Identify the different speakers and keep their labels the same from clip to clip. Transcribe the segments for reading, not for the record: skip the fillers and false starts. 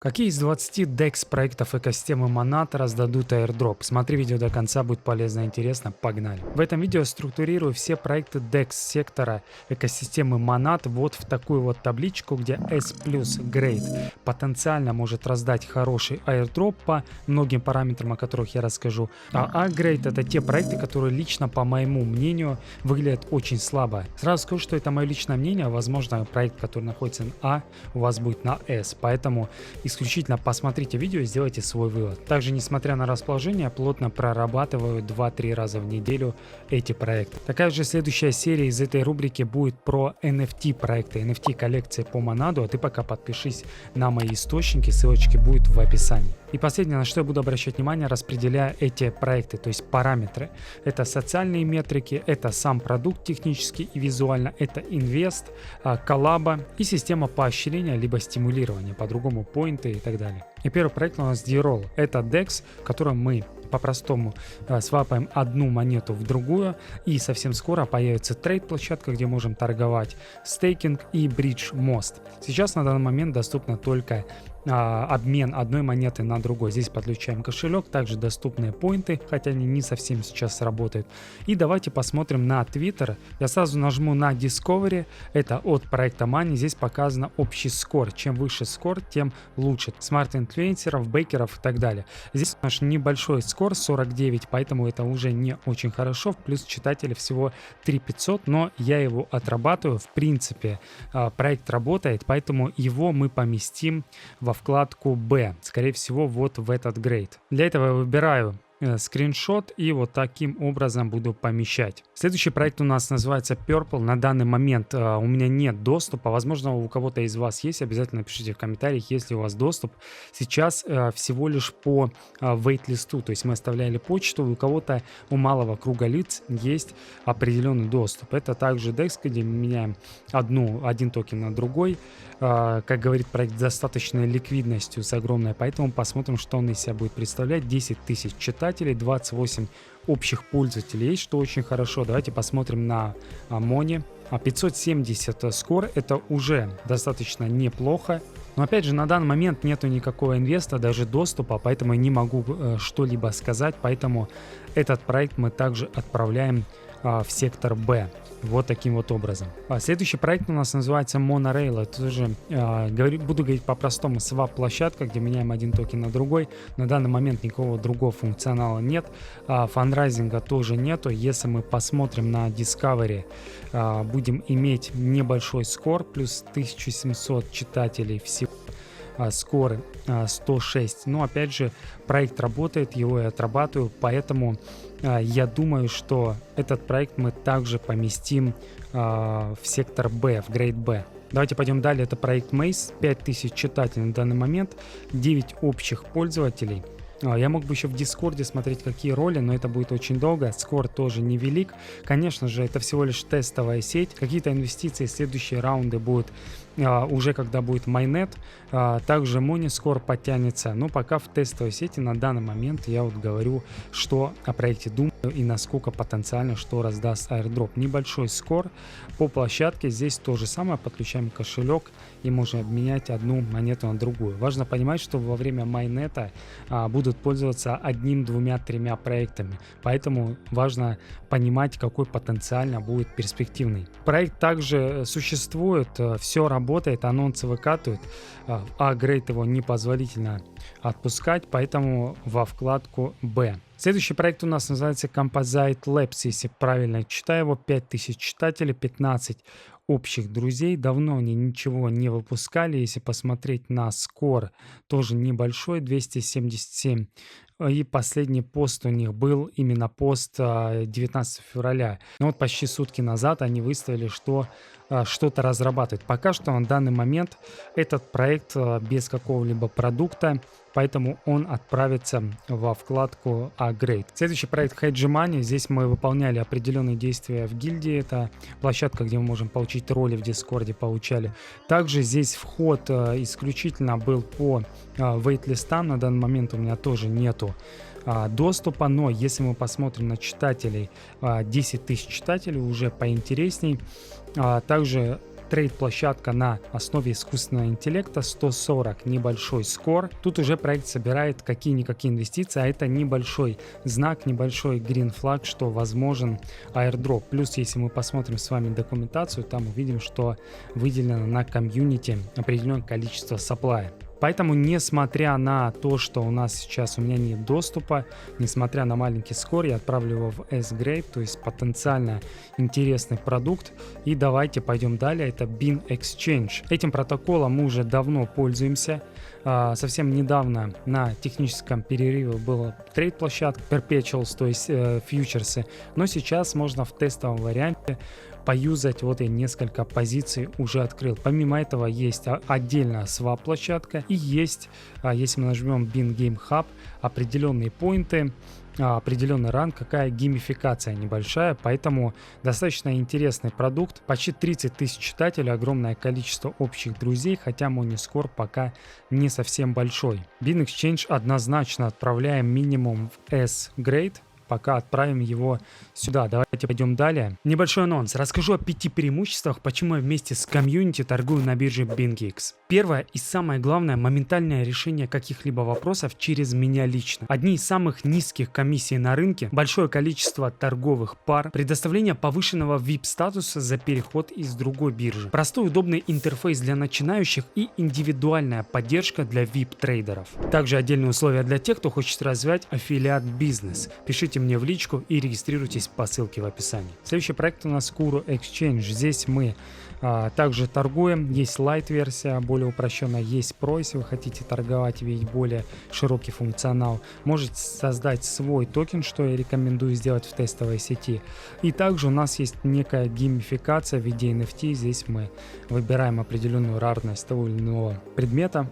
Speaker 1: Какие из 20 DEX проектов экосистемы Monad раздадут airdrop? Смотри видео до конца, будет полезно и интересно. Погнали! В этом видео структурирую все проекты DEX сектора экосистемы Monad вот в такую вот табличку, где S плюс Grade потенциально может раздать хороший airdrop по многим параметрам, о которых я расскажу. А A-Grade это те проекты, которые лично, по моему мнению, выглядят очень слабо. Сразу скажу, что это мое личное мнение. Возможно, проект, который находится на А, у вас будет на S. Поэтому исключительно посмотрите видео и сделайте свой вывод. Также, несмотря на расположение, плотно прорабатываю 2-3 раза в неделю эти проекты. Такая же следующая серия из этой рубрики будет про NFT проекты, NFT коллекции по Монаду. А ты пока подпишись на мои источники, ссылочки будут в описании. И последнее, на что я буду обращать внимание, распределяя эти проекты, то есть параметры. Это социальные метрики, это сам продукт технически и визуально, это инвест, коллаба и система поощрения либо стимулирования, по-другому поинты и так далее. И первый проект у нас D-Roll. Это DEX, в котором мы по-простому свапаем одну монету в другую, и совсем скоро появится трейд-площадка, где можем торговать, стейкинг и бридж мост. Сейчас на данный момент доступно только обмен одной монеты на другой. Здесь подключаем кошелек, также доступные поинты, хотя они не совсем сейчас работают. И давайте посмотрим на Twitter. Я сразу нажму на Discovery, это от проекта Money. Здесь показано общий скор. Чем выше скор, тем лучше. Смарт-инфлюенсеров, бейкеров и так далее. Здесь наш небольшой скор 49, поэтому это уже не очень хорошо. Плюс читателей всего 3500, но я его отрабатываю. В принципе, проект работает, поэтому его мы поместим во вкладку B, скорее всего, вот в этот грейд. Для этого я выбираю скриншот и вот таким образом буду помещать. Следующий проект у нас называется Purple. На данный момент у меня нет доступа. Возможно, у кого-то из вас есть. Обязательно пишите в комментариях, есть ли у вас доступ. Сейчас всего лишь по вейт-листу. То есть мы оставляли почту. У кого-то, у малого круга лиц есть определенный доступ. Это также DEX, где мы меняем один токен на другой. Как говорит проект, достаточной ликвидностью с огромной. Поэтому посмотрим, что он из себя будет представлять. 10 тысяч читателей, 28 общих пользователей есть, что очень хорошо. Давайте посмотрим на Моне. 570 скор, это уже достаточно неплохо. Но опять же, на данный момент нету никакого инвеста, даже доступа, поэтому я не могу что-либо сказать. Поэтому этот проект мы также отправляем в сектор Б. Вот таким вот образом. Следующий проект у нас называется Monorail. Это тоже, буду говорить по-простому, свап-площадка, где меняем один токен на другой. На данный момент никакого другого функционала нет. Фандрайзинга тоже нету. Если мы посмотрим на Discovery, будем иметь небольшой скор, плюс 1700 читателей всего. Скоры 106. Но опять же, проект работает, его я отрабатываю, поэтому я думаю, что этот проект мы также поместим в сектор Б, в грейд Б. Давайте пойдем далее. Это проект Maze, 5000 читателей на данный момент, 9 общих пользователей. Я мог бы еще в Дискорде смотреть, какие роли, но это будет очень долго. Скор тоже невелик. Конечно же, это всего лишь тестовая сеть. Какие-то инвестиции, следующие раунды будут уже когда будет майнет. Также Money скор подтянется. Но пока в тестовой сети на данный момент я вот говорю, что о проекте думаю и насколько потенциально, что раздаст airdrop. Небольшой скор по площадке. Здесь то же самое. Подключаем кошелек и можно обменять одну монету на другую. Важно понимать, что во время майнета будут пользоваться одним, двумя, тремя проектами. Поэтому важно понимать, какой потенциально будет перспективный. Проект также существует, все работает, анонсы выкатывают, а грейд его непозволительно отпускать, поэтому во вкладку B. Следующий проект у нас называется Composite Labs, если правильно читаю его, 5000 читателей, 15 общих друзей. Давно они ничего не выпускали. Если посмотреть на скор, тоже небольшой, 277. И последний пост у них был именно пост 19 февраля. Но вот почти сутки назад они выставили, что что-то разрабатывают. Пока что на данный момент этот проект без какого-либо продукта, поэтому он отправится во вкладку A-Grade. Следующий проект Hedge Money. Здесь мы выполняли определенные действия в гильдии. Это площадка, где мы можем получить роли в Дискорде, получали. Также здесь вход исключительно был по вейт-листам. На данный момент у меня тоже нету доступа, но если мы посмотрим на читателей, 10 тысяч читателей уже поинтересней. Также трейд-площадка на основе искусственного интеллекта, 140 небольшой скор. Тут уже проект собирает какие-никакие инвестиции, а это небольшой знак, небольшой green flag, что возможен airdrop. Плюс, если мы посмотрим с вами документацию, там увидим, что выделено на комьюнити определенное количество supply. Поэтому, несмотря на то, что у нас сейчас у меня нет доступа, несмотря на маленький скор, я отправлю его в S-Grade, то есть потенциально интересный продукт. И давайте пойдем далее, это Bean Exchange. Этим протоколом мы уже давно пользуемся. Совсем недавно на техническом перерыве была трейд-площадка Perpetuals, то есть фьючерсы, но сейчас можно в тестовом варианте поюзать. Вот я несколько позиций уже открыл. Помимо этого есть отдельно swap площадка и есть, если мы нажмем Bean Game Hub, определенные поинты, определенный ранг, какая геймификация небольшая, поэтому достаточно интересный продукт. Почти 30 тысяч читателей, огромное количество общих друзей, хотя MoneyScore пока не совсем большой. Bean Exchange однозначно отправляем минимум в S-Grade. Пока отправим его сюда. Давайте пойдем далее. Небольшой анонс. Расскажу о 5 преимуществах, почему я вместе с комьюнити торгую на бирже BingX. Первое и самое главное — моментальное решение каких-либо вопросов через меня лично. Одни из самых низких комиссий на рынке, большое количество торговых пар, предоставление повышенного VIP-статуса за переход из другой биржи, простой удобный интерфейс для начинающих и индивидуальная поддержка для VIP-трейдеров. Также отдельные условия для тех, кто хочет развивать аффилиат-бизнес. Пишите мне в личку и регистрируйтесь по ссылке в описании. Следующий проект у нас Kuro Exchange. Здесь мы также торгуем. Есть Lite-версия, более упрощенная, есть Pro, если вы хотите торговать, видеть более широкий функционал. Можете создать свой токен, что я рекомендую сделать в тестовой сети. И также у нас есть некая геймификация в виде NFT. Здесь мы выбираем определенную рарность того или иного предмета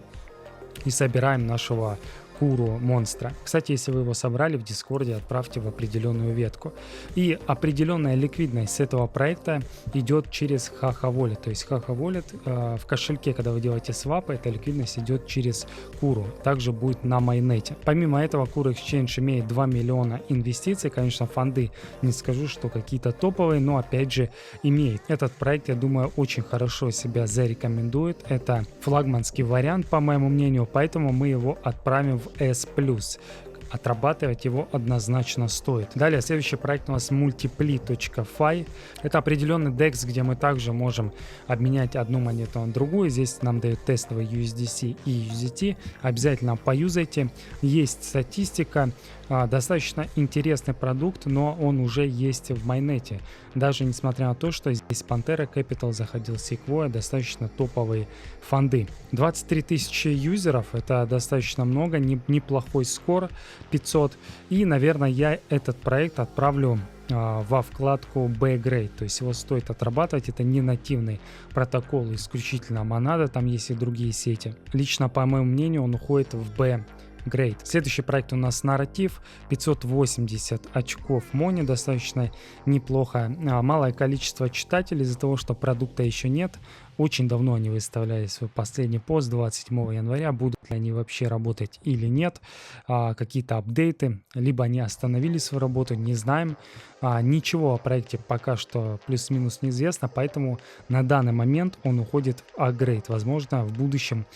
Speaker 1: и собираем нашего Kuro монстра. Кстати, если вы его собрали в Дискорде, отправьте в определенную ветку. И определенная ликвидность с этого проекта идет через Haha Wallet. То есть Haha Wallet в кошельке, когда вы делаете свапы, эта ликвидность идет через Kuro. Также будет на майнете. Помимо этого, Kuro Exchange имеет 2 миллиона инвестиций. Конечно, фонды не скажу, что какие-то топовые, но опять же имеет. Этот проект, я думаю, очень хорошо себя зарекомендует. Это флагманский вариант, по моему мнению, поэтому мы его отправим в S+. Отрабатывать его однозначно стоит. Далее, следующий проект у нас Multiply.fi. Это определенный DEX, где мы также можем обменять одну монету на другую. Здесь нам дают тестовый USDC и USDT. Обязательно поюзайте. Есть статистика. Достаточно интересный продукт, но он уже есть в майнете. Даже несмотря на то, что здесь Pantera Capital заходил, Sequoia, достаточно топовые фонды. 23 тысячи юзеров, это достаточно много, неплохой скор, 500. И, наверное, я этот проект отправлю во вкладку B-Grade, то есть его стоит отрабатывать. Это не нативный протокол, исключительно Monado, там есть и другие сети. Лично, по моему мнению, он уходит в B-Grade. Следующий проект у нас Нарратив, 580 очков Мони, достаточно неплохо. Малое количество читателей из-за того, что продукта еще нет. Очень давно они выставляли свой последний пост, 27 января. Будут ли они вообще работать или нет? Какие-то апдейты, либо они остановили свою работу, не знаем. Ничего о проекте пока что плюс-минус неизвестно, поэтому на данный момент он уходит в A-Grade. Возможно, в будущем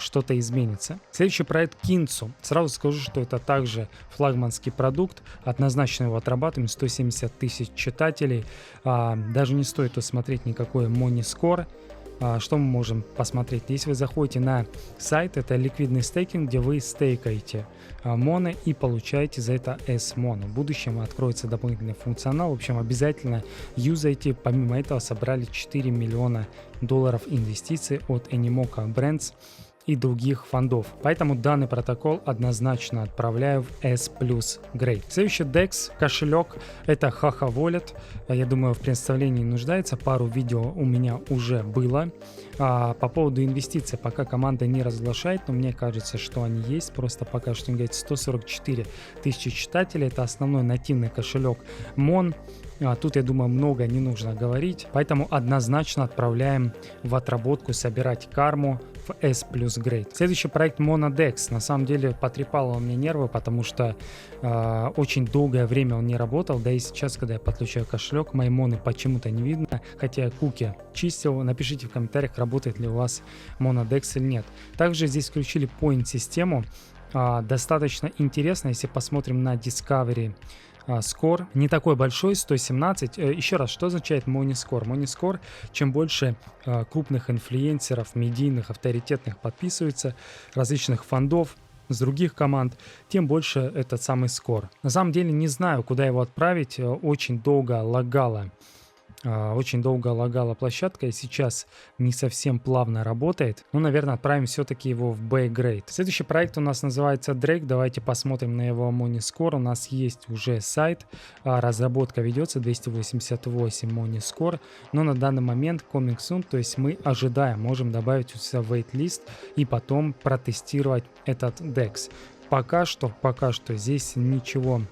Speaker 1: что-то изменится. Следующий проект Kinsu. Сразу скажу, что это также флагманский продукт. Однозначно его отрабатываем. 170 тысяч читателей. Даже не стоит смотреть никакой MoneyScore. Что мы можем посмотреть? Если вы заходите на сайт, это ликвидный стейкинг, где вы стейкаете моно и получаете за это S-моно. В будущем откроется дополнительный функционал. В общем, обязательно юзайте. Помимо этого собрали 4 миллиона долларов инвестиций от Animoca Brands и других фондов. Поэтому данный протокол однозначно отправляю в S+ Grade. Следующий DEX, кошелек, это Haha Wallet. Я думаю, в представлении нуждается. Пару видео у меня уже было. По поводу инвестиций, пока команда не разглашает, но мне кажется, что они есть. Просто пока что говорит 144 тысячи читателей. Это основной нативный кошелек Mon. Тут, я думаю, много не нужно говорить, поэтому однозначно отправляем в отработку собирать карму в S плюс Grade. Следующий проект MonaDex. На самом деле потрепал он мне нервы, потому что очень долгое время он не работал, да и сейчас, когда я подключаю кошелек, мои моны почему-то не видно, хотя я куки чистил. Напишите в комментариях, работает ли у вас MonaDex или нет. Также здесь включили point-систему, достаточно интересно, если посмотрим на Discovery Score, не такой большой, 117. Еще раз, что означает Moniscore? Moniscore, чем больше крупных инфлюенсеров, медийных, авторитетных подписывается, различных фондов с других команд, тем больше этот самый скор. На самом деле не знаю, куда его отправить, очень долго лагала площадка и сейчас не совсем плавно работает. Ну, наверное, отправим все-таки его в B-Grade. Следующий проект у нас называется Drake. Давайте посмотрим на его Moniscore. У нас есть уже сайт, разработка ведется, 288 Moniscore, но на данный момент coming soon, то есть мы ожидаем, можем добавить у себя waitlist и потом протестировать этот DEX. Пока что здесь ничего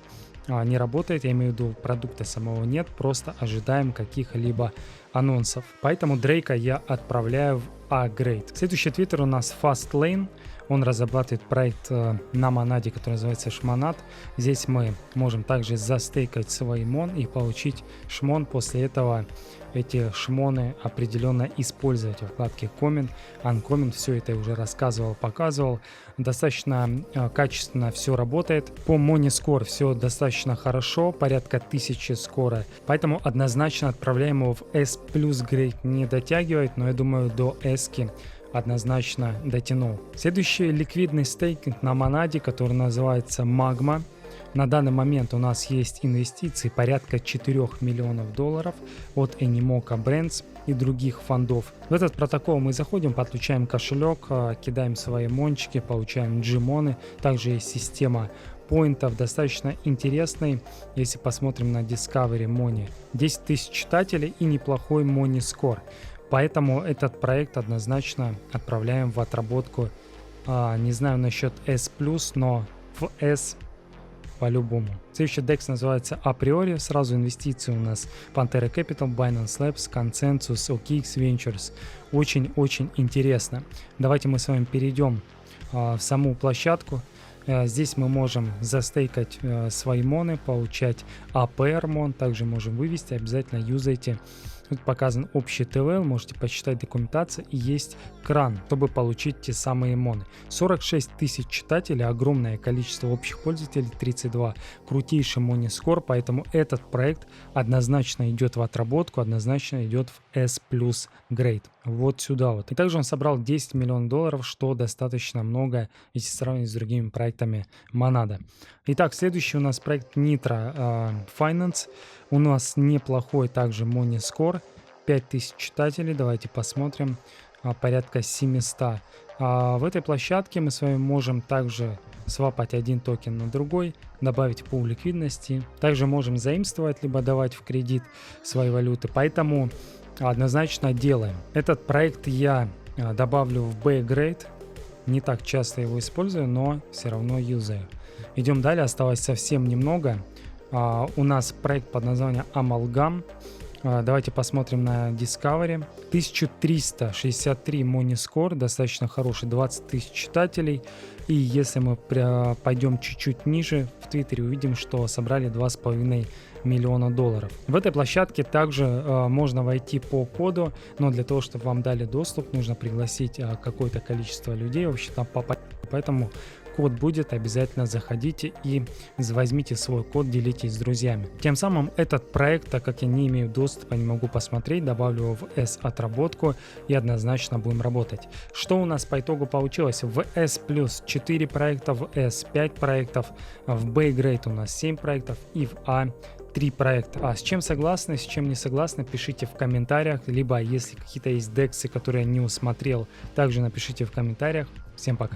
Speaker 1: не работает, я имею в виду продукта самого нет, просто ожидаем каких-либо анонсов. Поэтому Дрейка я отправляю в A-Grade. Следующий твиттер у нас Fastlane. Он разрабатывает проект на монаде, который называется Шмонат. Здесь мы можем также застейкать свой мон и получить шмон. После этого эти шмоны определенно использовать в вкладке Comment, Uncomment. Все это я уже рассказывал, показывал. Достаточно качественно все работает. По Moniscore все достаточно хорошо, порядка 1000 скора. Поэтому однозначно отправляем его в S плюс Grade. Не дотягивает, но я думаю до S-ки однозначно дотянул. Следующий ликвидный стейкинг на монаде, который называется Magma. На данный момент у нас есть инвестиции порядка 4 миллионов долларов от Animoca Brands и других фондов. В этот протокол мы заходим, подключаем кошелек, кидаем свои мончики, получаем G-моны. Также есть система поинтов, достаточно интересный. Если посмотрим на Discovery Money, 10 тысяч читателей и неплохой Money Score. Поэтому этот проект однозначно отправляем в отработку. Не знаю насчет S+, но в S по-любому. Следующий DEX называется Априори. Сразу инвестиции у нас Pantera Capital, Binance Labs, Consensus, OKX Ventures. Очень-очень интересно. Давайте мы с вами перейдем в саму площадку. Здесь мы можем застейкать свои моны, получать APR мон. Также можем вывести. Обязательно юзайте. Тут показан общий TVL, можете почитать документацию, и есть кран, чтобы получить те самые моны. 46 тысяч читателей, огромное количество общих пользователей, 32, крутейший Moniscore, поэтому этот проект однозначно идет в отработку, однозначно идет в S плюс Grade. Вот сюда вот. И также он собрал 10 миллионов долларов, что достаточно много, если сравнивать с другими проектами Monada. Итак, следующий у нас проект Nitro Finance. У нас неплохой также Moniscore, 5000 читателей, давайте посмотрим, порядка 700. В этой площадке мы с вами можем также свапать один токен на другой, добавить пул ликвидности. Также можем заимствовать, либо давать в кредит свои валюты, поэтому однозначно делаем. Этот проект я добавлю в B-Grade, не так часто его использую, но все равно юзаю. Идем далее, осталось совсем немного. У нас проект под названием Amalgam. Давайте посмотрим на Discovery. 1363 Moniscore, достаточно хороший, 20 тысяч читателей. И если мы пойдем чуть-чуть ниже, в Твиттере увидим, что собрали 2,5 миллиона долларов. В этой площадке также можно войти по коду, но для того, чтобы вам дали доступ, нужно пригласить какое-то количество людей, вообще там попасть. Поэтому код будет, обязательно заходите и возьмите свой код, делитесь с друзьями. Тем самым этот проект, так как я не имею доступа, не могу посмотреть, добавлю его в S отработку и однозначно будем работать. Что у нас по итогу получилось? В S плюс 4 проекта, в S 5 проектов, в B-Grade у нас 7 проектов и в A 3 проекта. С чем согласны, с чем не согласны, пишите в комментариях, либо если какие-то есть дексы, которые я не усмотрел, также напишите в комментариях. Всем пока.